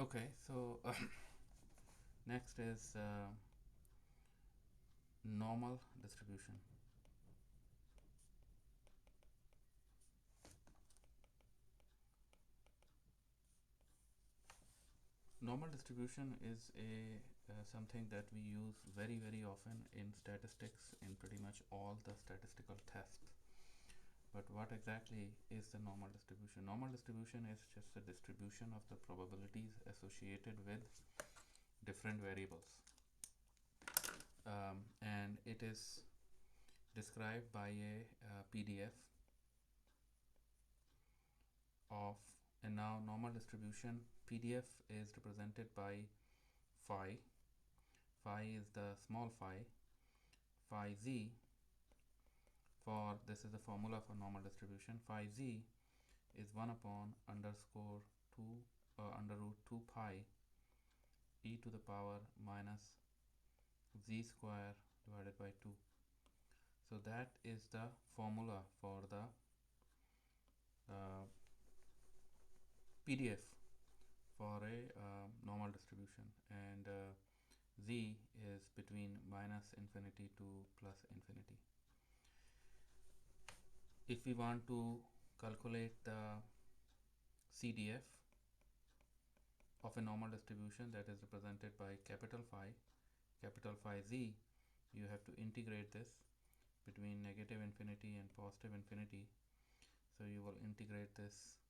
Okay, so next is normal distribution. Normal distribution is a something that we use very often in statistics in pretty much all the statistical tests. But what exactly is the normal distribution? Normal distribution is just a distribution of the probabilities associated with different variables. And it is described by a PDF of, and now normal distribution PDF is represented by phi. Phi is the small phi z. For this is the formula for normal distribution. Phi z is 1 upon underscore 2 under root 2 pi e to the power minus z square divided by 2. So that is the formula for the PDF for a normal distribution, and z is between minus infinity to plus infinity. If we want to calculate the CDF of a normal distribution that is represented by capital phi z, you have to integrate this between negative infinity and positive infinity. So you will integrate this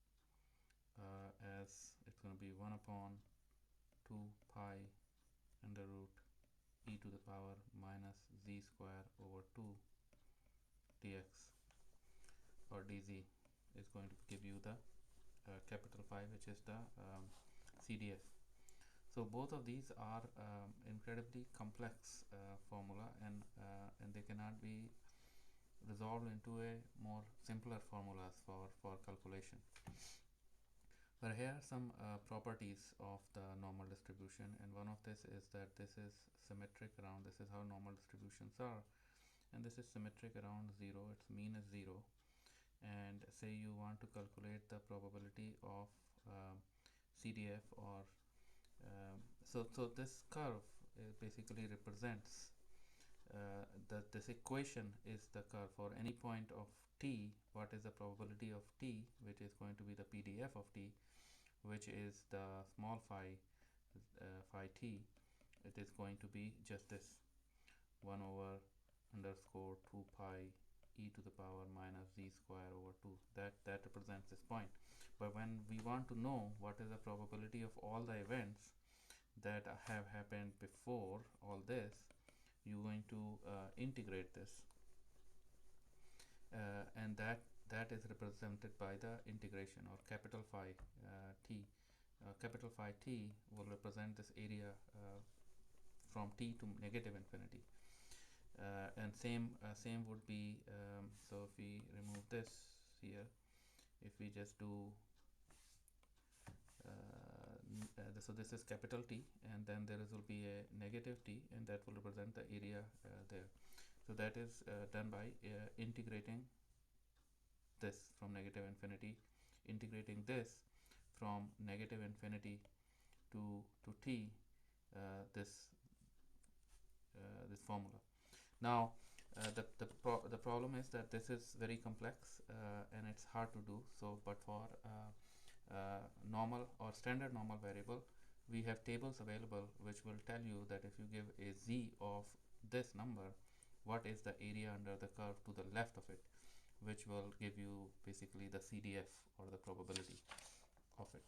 as it's going to be 1 upon 2 pi under root e to the power minus z square over 2 dx, or dz is going to give you the capital phi, which is the CDF. So both of these are incredibly complex formula, and they cannot be resolved into a more simpler formulas for calculation. But here are some properties of the normal distribution, and one of this is that this is symmetric around, this is how normal distributions are, and this is symmetric around 0, its mean is 0. And say you want to calculate the probability of CDF, or so this curve basically represents that this equation is the curve for any point of t. What is the probability of t, which is going to be the PDF of t, which is the small phi t. It is going to be just this 1 over underscore 2 pi e to the power minus z square over 2. That represents this point. But when we want to know what is the probability of all the events that have happened before all this, you're going to integrate this, and that is represented by the integration, or capital phi t. Capital phi t will represent this area from t to negative infinity. And same would be, so if we remove this here, if we just do so this is capital T, and then there will be a negative t, and that will represent the area there. So that is done by integrating this from negative infinity, integrating this from negative infinity to t, this formula. Now the problem is that this is very complex and it's hard to do. So but for normal or standard normal variable, we have tables available which will tell you that if you give a z of this number, what is the area under the curve to the left of it, which will give you basically the CDF, or the probability of it.